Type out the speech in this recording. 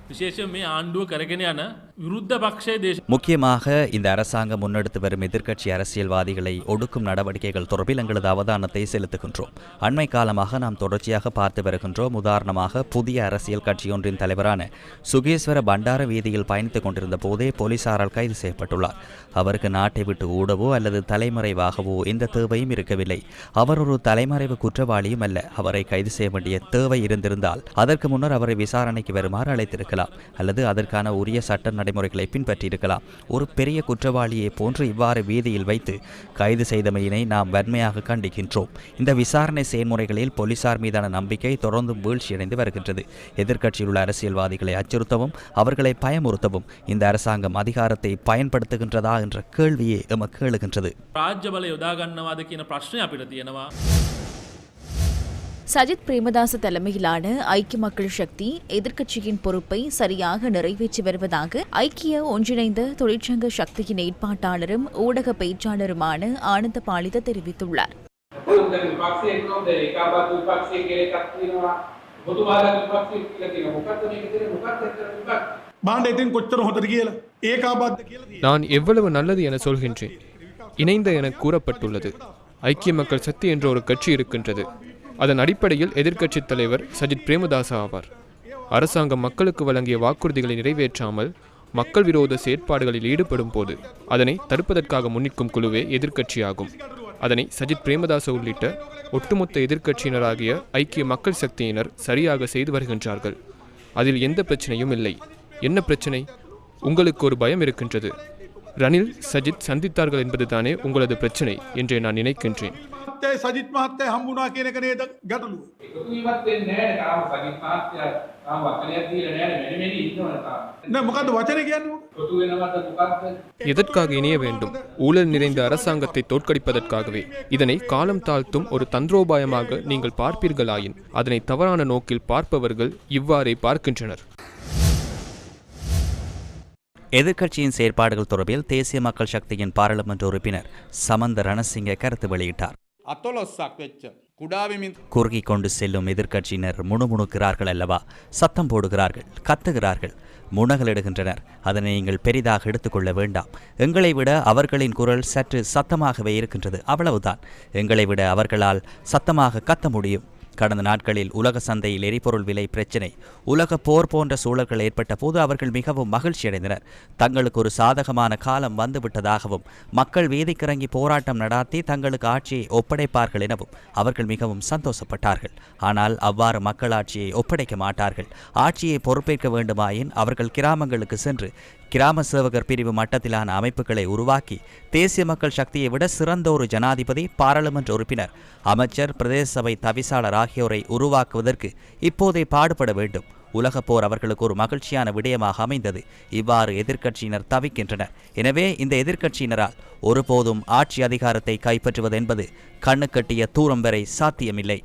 විශේෂයෙන් මේ ආණ්ඩුව කරගෙන යන විරුද්ධ පක්ෂයේ දේශ முக்கியமாக இந்த அரசாங்கம் முன்னெடுத்து வரும் எதிர்க்கட்சி அரசியல்வாதிகளை ஒடுக்கும் நடவடிக்கைகள் தொடர்பில் எங்களது அவதானத்தை செலுத்துகின்றோம். அண்மை காலமாக நாம் தொடர்ச்சியாக பார்த்து வருகின்றோம். உதாரணமாக புதிய அரசியல் கட்சியொன்றின் தலைவரான சுகேஸ்வர பண்டார வீதியில் பயணித்துக் கொண்டிருந்த போதே போலீசாரால் கைது செய்யப்பட்டுள்ளார். அவருக்கு நாட்டை விட்டு ஓடவோ அல்லது தலைமறைவாகவோ எந்த தேவையும் இருக்கவில்லை. அவர் ஒரு தலைமறைவு குற்றவாளியும் அல்ல. அவரை கைது செய்ய வேண்டிய தேவை இருந்திருந்தால் அதற்கு முன்னர் அவரை விசாரணைக்கு வருமாறு அழைத்திருக்கலாம் அல்லது அதற்கான உரிய சட்ட நடைமுறைகளை பின்பற்றியிருக்கலாம். ஒரு பெரிய குற்றவாளியை போன்று இவ்வாறு வீதியில் வைத்து கைது செய்தமையினை நாம் வன்மையாக கண்டிக்கின்றோம். இந்த விசாரணை செயல்முறைகளில் போலீசார் மீதான நம்பிக்கை தொடர்ந்து வீழ்ச்சியடைந்து வருகின்றது. எதிர்க்கட்சியில் உள்ள அரசியல்வாதிகளை அச்சுறுத்தவும் அவர்களை பயமுறுத்தவும் இந்த அரசாங்கம் அதிகாரத்தை பயன்படுத்துகின்றதா என்ற கேள்வியே எமக்கு எழுகின்றது. රාජ්‍ය බල යොදා ගන්නවාද කියන ප්‍රශ්නය අපිට තියෙනවා. சஜித் பிரேமதாச தலைமையிலான ஐக்கிய மக்கள் சக்தி எதிர்க்கட்சியின் பொறுப்பை சரியாக நிறைவேற்றி வருவதாக ஐக்கிய ஒன்றிணைந்த தொழிற்சங்க சக்தியின் ஏற்பாட்டாளரும் ஊடக பேச்சாளருமான ஆனந்த பாலித தெரிவித்துள்ளார். நான் எவ்வளவு நல்லது என சொல்கின்றேன். இணைந்த என கூறப்பட்டுள்ளது. ஐக்கிய மக்கள் சக்தி என்ற ஒரு கட்சி இருக்கின்றது. அதன் அடிப்படையில் எதிர்க்கட்சித் தலைவர் சஜித் பிரேமதாச ஆவார். அரசாங்கம் மக்களுக்கு வழங்கிய வாக்குறுதிகளை நிறைவேற்றாமல் மக்கள் விரோத செயற்பாடுகளில் ஈடுபடும் போது அதனை தடுப்பதற்காக முன்னிற்கும் குழுவே எதிர்க்கட்சியாகும். அதனை சஜித் பிரேமதாச உள்ளிட்ட ஒட்டுமொத்த எதிர்க்கட்சியினராகிய ஐக்கிய மக்கள் சக்தியினர் சரியாக செய்து வருகின்றார்கள். அதில் எந்த பிரச்சனையும் இல்லை. என்ன பிரச்சனை? உங்களுக்கு ஒரு பயம் இருக்கின்றது. ரணில் சஜித் சந்தித்தார்கள் என்பதுதானே உங்களது பிரச்சனை என்றே நான் நினைக்கின்றேன். සජිත් මහත්තයා හම්බුණා කියන එක නේද ගැටලුව. එකතු වීමක් වෙන්නේ නැහැ නේ තාම සජිත් මහත්තයා තාම වචනයක් දීලා නැහැ නේ මෙන්න මෙන්න ඉන්නවනේ තාම. නෑ මොකද්ද වචනේ කියන්නේ? එකතු වෙනවද මොකද්ද? எதற்காக இணைய வேண்டும்? ஊழல் நிறைந்த அரசாங்கத்தை தோற்கடிப்பதற்காகவே. இதனை காலம் தாழ்த்தும் ஒரு தந்திரோபாயமாக நீங்கள் பார்ப்பீர்களாயின் அதனை தவறான நோக்கில் பார்ப்பவர்கள் இவ்வாறே பார்க்கின்றனர். எதிர்க்கட்சியின் செயற்பாடுகள் தொடர்பில் தேசிய மக்கள் சக்தியின் பாராளுமன்ற உறுப்பினர் சமந்த ரணசிங்க கருத்து வெளியிட்டார். குறுகிக் கொண்டு செல்லும் எதிர்க்கட்சியினர் முணுமுணுக்கிறார்கள் அல்லவா, சத்தம் போடுகிறார்கள், கத்துகிறார்கள், முனகலிடுகின்றனர். அதனை நீங்கள் பெரிதாக எடுத்துக்கொள்ள வேண்டாம். எங்களை விட அவர்களின் குரல் சற்று சத்தமாகவே இருக்கின்றது, அவ்வளவுதான். எங்களை விட அவர்களால் சத்தமாக கத்த முடியும். கடந்த நாட்களில் உலக சந்தையில் எரிபொருள் விலை பிரச்சினை, உலக போர் போன்ற சூழல்கள் ஏற்பட்ட போது அவர்கள் மிகவும் மகிழ்ச்சியடைந்தனர். தங்களுக்கு ஒரு சாதகமான காலம் வந்துவிட்டதாகவும் மக்கள் வீதிக்கிறங்கி போராட்டம் நடாத்தி தங்களுக்கு ஆட்சியை ஒப்படைப்பார்கள் எனவும் அவர்கள் மிகவும் சந்தோஷப்பட்டார்கள். ஆனால் அவ்வாறு மக்கள் ஆட்சியை ஒப்படைக்க மாட்டார்கள். ஆட்சியை பொறுப்பேற்க வேண்டுமாயின் அவர்கள் கிராமங்களுக்கு சென்று கிராம சேவகர் பிரிவு மட்டத்திலான அமைப்புகளை உருவாக்கி தேசிய மக்கள் சக்தியை விட சிறந்த ஒரு ஜனாதிபதி, பாராளுமன்ற உறுப்பினர், அமைச்சர், பிரதேச சபை தவிசாளர் ஆகியோரை உருவாக்குவதற்கு இப்போதே பாடுபட வேண்டும். உலகப் போர் அவர்களுக்கு ஒரு மகிழ்ச்சியான விடயமாக அமைந்தது. இவ்வாறு எதிர்க்கட்சியினர் தவிக்கின்றனர். எனவே இந்த எதிர்க்கட்சியினரால் ஒருபோதும் ஆட்சி அதிகாரத்தை கைப்பற்றுவது என்பது கண்ணுக்கட்டிய தூரம் வரை சாத்தியமில்லை.